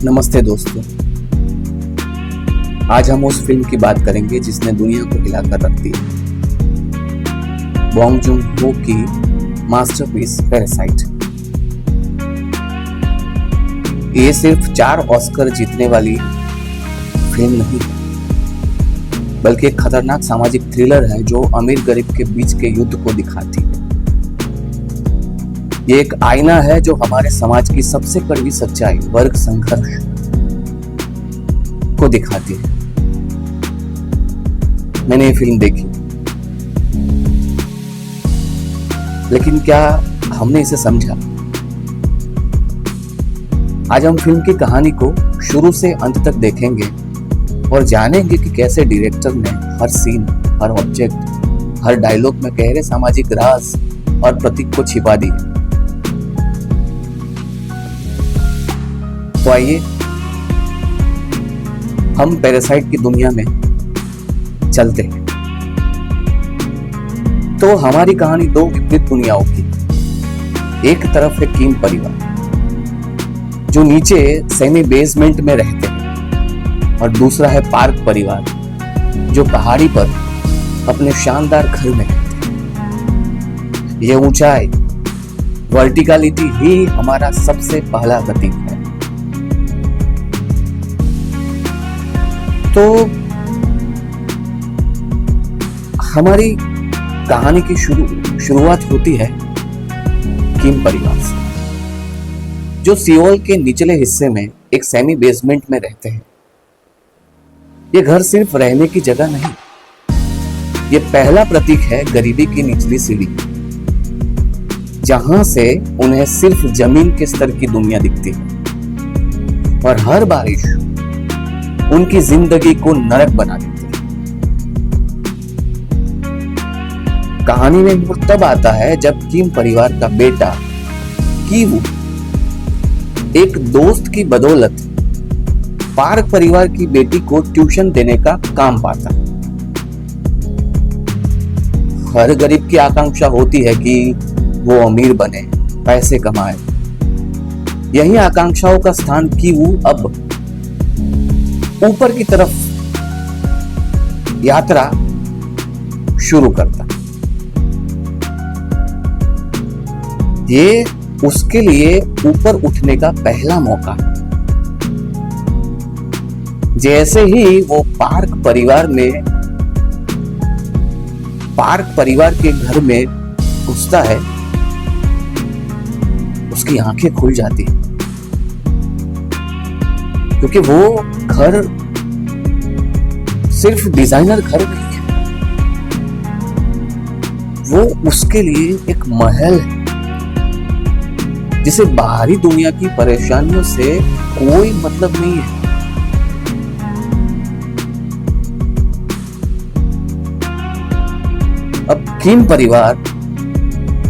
नमस्ते दोस्तों। आज हम उस फिल्म की बात करेंगे जिसने दुनिया को हिलाकर रख दिया, बॉन्ग जून-हो की मास्टरपीस पैरासाइट। ये सिर्फ 4 ऑस्कर जीतने वाली फिल्म नहीं है, बल्कि एक खतरनाक सामाजिक थ्रिलर है जो अमीर गरीब के बीच के युद्ध को दिखाती है। ये एक आईना है जो हमारे समाज की सबसे कड़वी सच्चाई, वर्ग संघर्ष को दिखाती है। मैंने ये फिल्म देखी, लेकिन क्या हमने इसे समझा? आज हम फिल्म की कहानी को शुरू से अंत तक देखेंगे और जानेंगे कि कैसे डायरेक्टर ने हर सीन, हर ऑब्जेक्ट, हर डायलॉग में गहरे सामाजिक राज और प्रतीक को छिपा दिया। तो आइए हम पैरासाइट की दुनिया में चलते हैं। तो हमारी कहानी 2 विपरीत दुनियाओं की। एक तरफ है किम परिवार जो नीचे सेमी बेसमेंट में रहते हैं, और दूसरा है पार्क परिवार जो पहाड़ी पर अपने शानदार घर में रहते हैं। यह ऊंचाई, वर्टिकलिटी ही हमारा सबसे पहला प्रतीक है। तो हमारी कहानी की शुरुआत होती है किम परिवार से, जो सियोल के निचले हिस्से में एक सेमी बेसमेंट में रहते हैं। ये घर सिर्फ रहने की जगह नहीं, ये पहला प्रतीक है गरीबी की निचली सीढ़ी, जहां से उन्हें सिर्फ जमीन के स्तर की दुनिया दिखती है और हर बारिश उनकी जिंदगी को नरक बना देती है। कहानी में मोड़ तब आता है जब किम परिवार का बेटा कीवू एक दोस्त की बदौलत पार्क परिवार की बेटी को ट्यूशन देने का काम पाता है। हर गरीब की आकांक्षा होती है कि वो अमीर बने, पैसे कमाए। यही आकांक्षाओं का स्थान कीवू अब ऊपर की तरफ यात्रा शुरू करता। ये उसके लिए ऊपर उठने का पहला मौका। जैसे ही वो पार्क परिवार के घर में घुसता है, उसकी आंखें खुल जाती हैं, क्योंकि वो घर सिर्फ डिजाइनर घर नहीं है, वो उसके लिए एक महल है जिसे बाहरी दुनिया की परेशानियों से कोई मतलब नहीं है। अब किम परिवार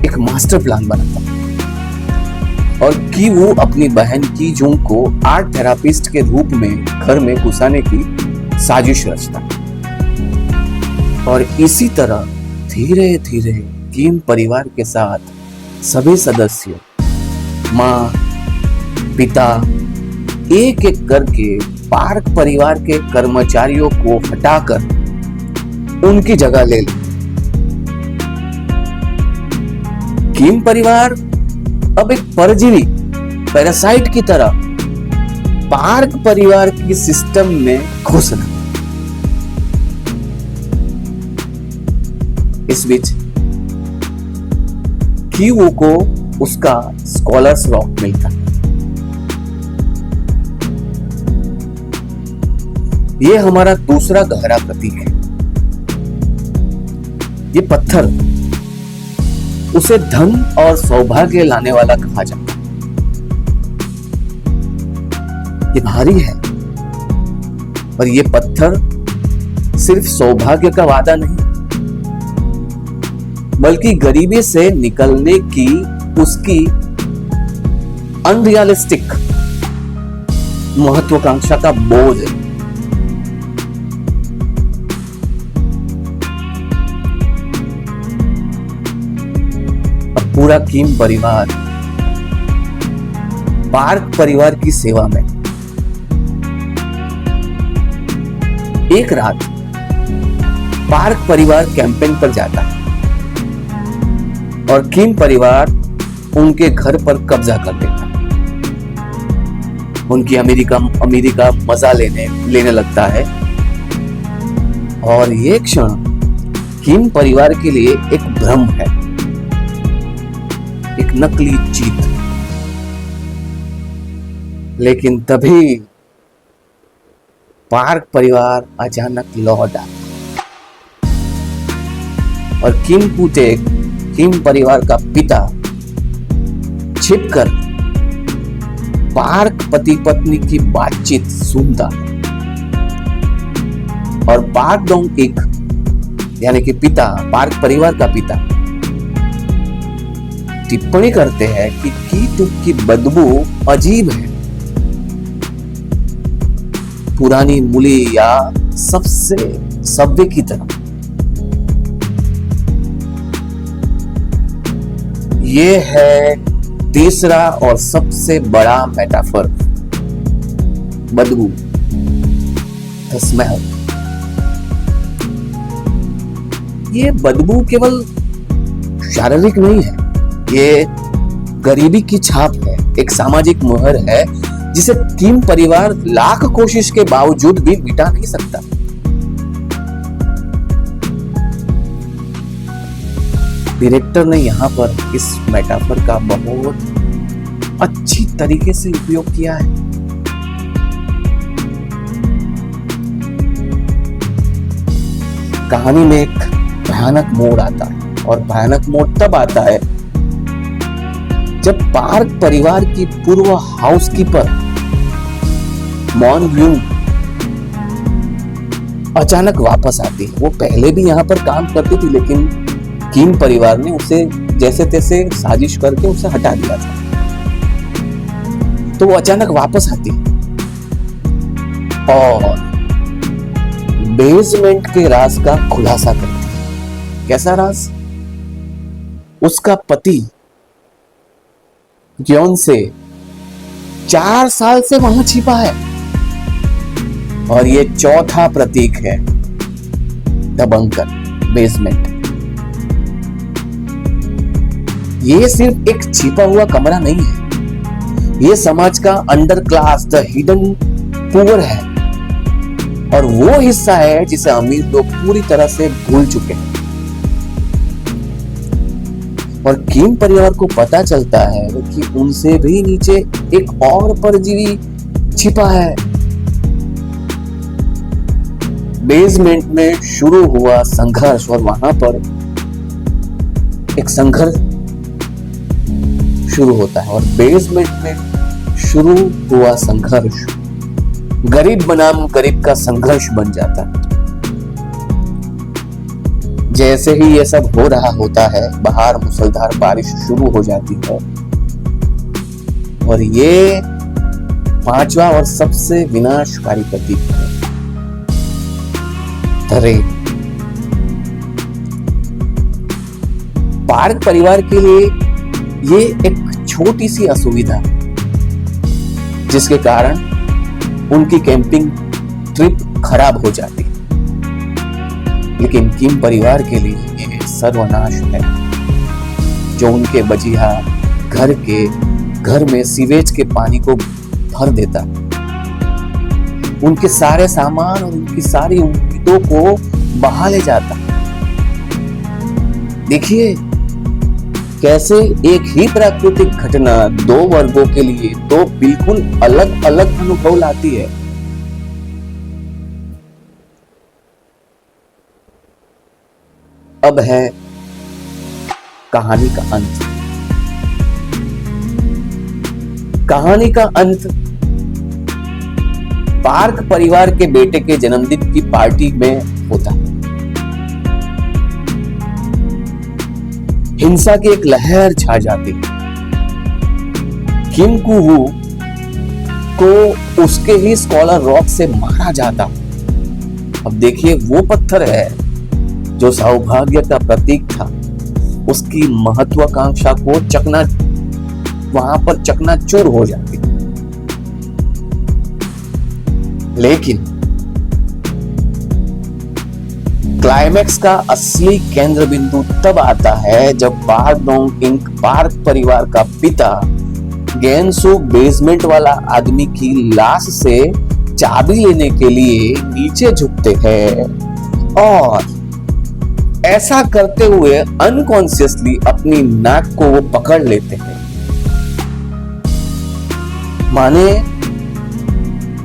एक मास्टर प्लान बनाता और कि वो अपनी बहन की जूंग को आर्ट थेरापिस्ट के रूप में घर में घुसाने की साजिश रचता। और इसी तरह धीरे धीरे किम परिवार के साथ सभी सदस्य, माँ, पिता, एक एक करके पार्क परिवार के कर्मचारियों को हटाकर उनकी जगह ले ले। किम परिवार अब एक परजीवी पैरासाइट की तरह पार्क परिवार की सिस्टम में घुसना। इस बीच कीवू को उसका स्कॉलर्स रॉक मिलता। यह हमारा दूसरा गहरा प्रतीक है। ये पत्थर, उसे धन और सौभाग्य लाने वाला कहा जाता है। ये भारी है, पर ये पत्थर सिर्फ सौभाग्य का वादा नहीं, बल्कि गरीबी से निकलने की उसकी अनरियलिस्टिक महत्वाकांक्षा का बोझ है। पूरा किम परिवार पार्क परिवार की सेवा में एक रात पार्क परिवार कैंपेन पर जाता है और किम परिवार उनके घर पर कब्जा कर लेता है। उनकी अमेरिका मजा लेने लगता है और ये क्षण किम परिवार के लिए एक भ्रम है, एक नकली जीत। लेकिन तभी पार्क परिवार अचानक लौट आता और किम परिवार का पिता छिपकर पार्क पति पत्नी की बातचीत सुनता है और पार्क डोंग इक यानी कि पिता, पार्क परिवार का पिता टिप्पणी करते हैं कि कीटुक की बदबू अजीब है, पुरानी मूली या सबसे सब्वे की तरह। ये है तीसरा और सबसे बड़ा मेटाफर, बदबू, द स्मेल। ये बदबू केवल शारीरिक नहीं है, ये गरीबी की छाप है, एक सामाजिक मोहर है जिसे किम परिवार लाख कोशिश के बावजूद भी मिटा नहीं सकता। डायरेक्टर ने यहाँ पर इस मेटाफर का बहुत अच्छी तरीके से उपयोग किया है। कहानी में एक भयानक मोड़ आता है और भयानक मोड़ तब आता है जब पार्क परिवार की पूर्व हाउसकीपर मॉन ग्यून अचानक वापस आती है। वो पहले भी यहाँ पर काम करती थी लेकिन किम परिवार ने उसे जैसे तैसे साजिश करके उसे हटा दिया था, तो वो अचानक वापस आती और बेसमेंट के राज का खुलासा करती है। कैसा राज? उसका पति ग्योन से 4 साल से वहां छिपा है और ये चौथा प्रतीक है, द बंकर, बेसमेंट। ये सिर्फ एक छिपा हुआ कमरा नहीं है, ये समाज का under class, the hidden poor है और वो हिस्सा है जिसे अमीर लोग पूरी तरह से भूल चुके हैं। और किम परिवार को पता चलता है कि उनसे भी नीचे एक और परजीवी छिपा है। बेसमेंट में शुरू हुआ संघर्ष और वहां पर एक संघर्ष शुरू होता है और बेसमेंट में शुरू हुआ संघर्ष गरीब बनाम गरीब का संघर्ष बन जाता है। जैसे ही ये सब हो रहा होता है, बाहर मूसलाधार बारिश शुरू हो जाती है और ये 5वां और सबसे विनाशकारी प्रतीक है, द रेन। पार्क परिवार के लिए ये एक छोटी सी असुविधा जिसके कारण उनकी कैंपिंग ट्रिप खराब हो जाती है, लेकिन किम परिवार के लिए ये सर्वनाश है जो उनके बजिया घर में सीवेज के पानी को भर देता है, उनके सारे सामान और उनकी सारी उम्मीदों को बहा ले जाता। देखिए कैसे एक ही प्राकृतिक घटना 2 वर्गों के लिए 2 बिल्कुल अलग अलग अनुभव लाती है। अब है कहानी का अंत। कहानी का अंत पार्क परिवार के बेटे के जन्मदिन की पार्टी में होता है। हिंसा की एक लहर छा जाती है। किम कुवू को उसके ही स्कॉलर रॉक से मारा जाता। अब देखिए वो पत्थर है जो सौभाग्य का प्रतीक था, उसकी महत्वाकांक्षा को वहां पर चकनाचूर हो जाती। लेकिन क्लाइमैक्स का असली केंद्र बिंदु तब आता है जब पार्क डोंग इंक पार्क परिवार का पिता गेनसू बेसमेंट वाला आदमी की लाश से चाबी लेने के लिए नीचे झुकते हैं और ऐसा करते हुए अनकॉन्शियसली अपनी नाक को वो पकड़ लेते हैं। माने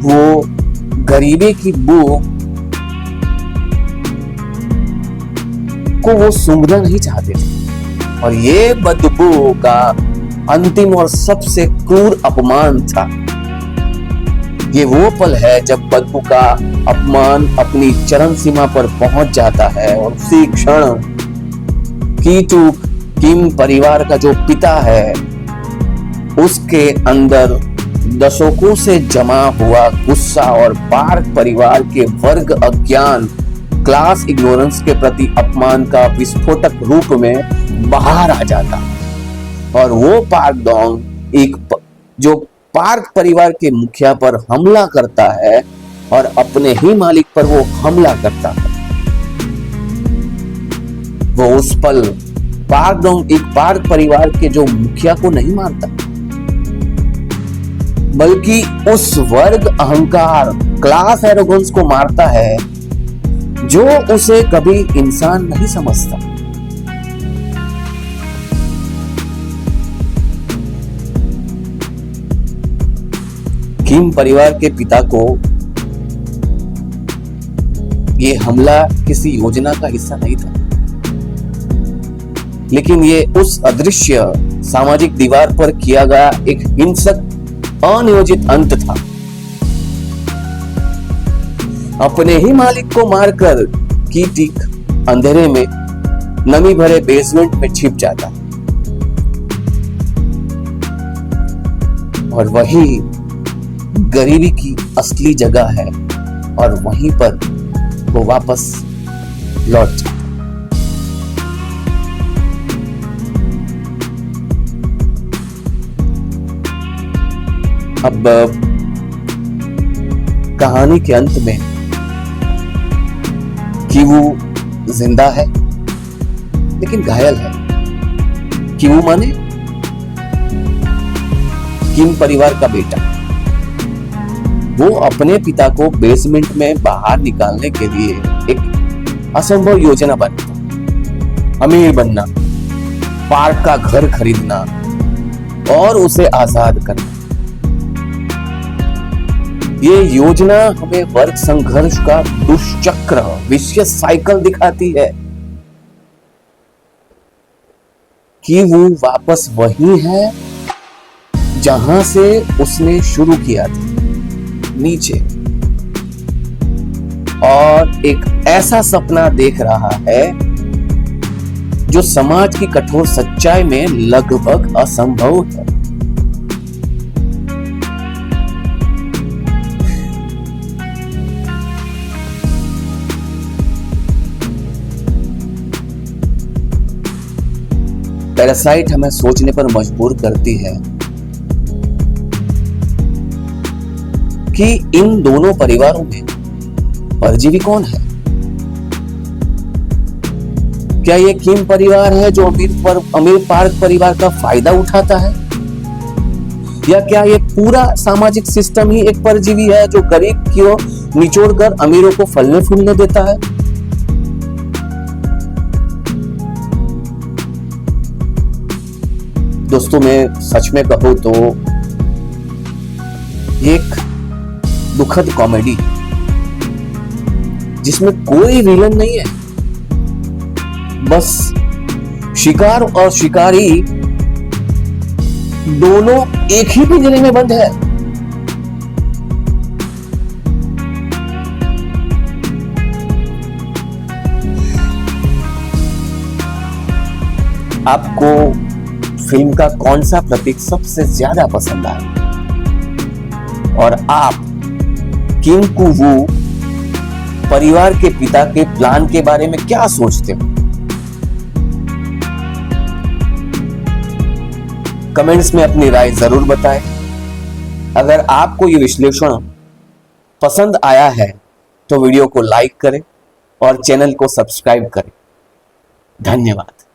वो गरीबी की बू को वो सूंघना नहीं चाहते थे और ये बदबू का अंतिम और सबसे क्रूर अपमान था। ये वो पल है जब बदबू का अपमान अपनी चरम सीमा पर पहुंच जाता है और उसी क्षण कीटू किम परिवार का जो पिता है उसके अंदर दशकों से जमा हुआ गुस्सा और पार्क परिवार के वर्ग अज्ञान क्लास इग्नोरेंस के प्रति अपमान का विस्फोटक रूप में बाहर आ जाता और वो पार्क डोंग जो पार्क परिवार के मुखिया पर हमला करता है और अपने ही मालिक पर वो हमला करता है। वो उस पल पार्क डोंग एक पार्क परिवार के जो मुखिया को नहीं मारता बल्कि उस वर्ग अहंकार क्लास एरोगेंस को मारता है जो उसे कभी इंसान नहीं समझता। किम परिवार के पिता को ये हमला किसी योजना का हिस्सा नहीं था, लेकिन ये उस अदृश्य सामाजिक दीवार पर किया गया एक हिंसक अनियोजित अंत था। अपने ही मालिक को मारकर कीटिक अंधेरे में नमी भरे बेसमेंट में छिप जाता और वही गरीबी की असली जगह है और वहीं पर वो वापस लौट जाता। अब कहानी के अंत में कीवू जिंदा है लेकिन घायल है। कीवू माने किम परिवार का बेटा। वो अपने पिता को बेसमेंट में बाहर निकालने के लिए एक असंभव योजना बनाता, अमीर बनना, पार्क का घर खरीदना और उसे आजाद करना। ये योजना हमें वर्ग संघर्ष का दुष्चक्र विशेष साइकिल दिखाती है कि वो वापस वही है जहां से उसने शुरू किया था, नीचे, और एक ऐसा सपना देख रहा है जो समाज की कठोर सच्चाई में लगभग असंभव है। पैरासाइट हमें सोचने पर मजबूर करती है कि इन दोनों परिवारों में परजीवी कौन है। क्या ये किम परिवार है जो अमीर पार्क परिवार का फायदा उठाता है, या क्या ये पूरा सामाजिक सिस्टम ही एक परजीवी है जो गरीब को निचोड़कर अमीरों को फलने फूलने देता है। दोस्तों, मैं सच में कहूं तो एक दुखद कॉमेडी जिसमें कोई विलन नहीं है, बस शिकार और शिकारी दोनों एक ही पिंजरे में बंद है। आपको फिल्म का कौन सा प्रतीक सबसे ज्यादा पसंद आया और आप किम कु-वू परिवार के पिता के प्लान के बारे में क्या सोचते हो? कमेंट्स में अपनी राय जरूर बताएं। अगर आपको ये विश्लेषण पसंद आया है तो वीडियो को लाइक करें और चैनल को सब्सक्राइब करें। धन्यवाद।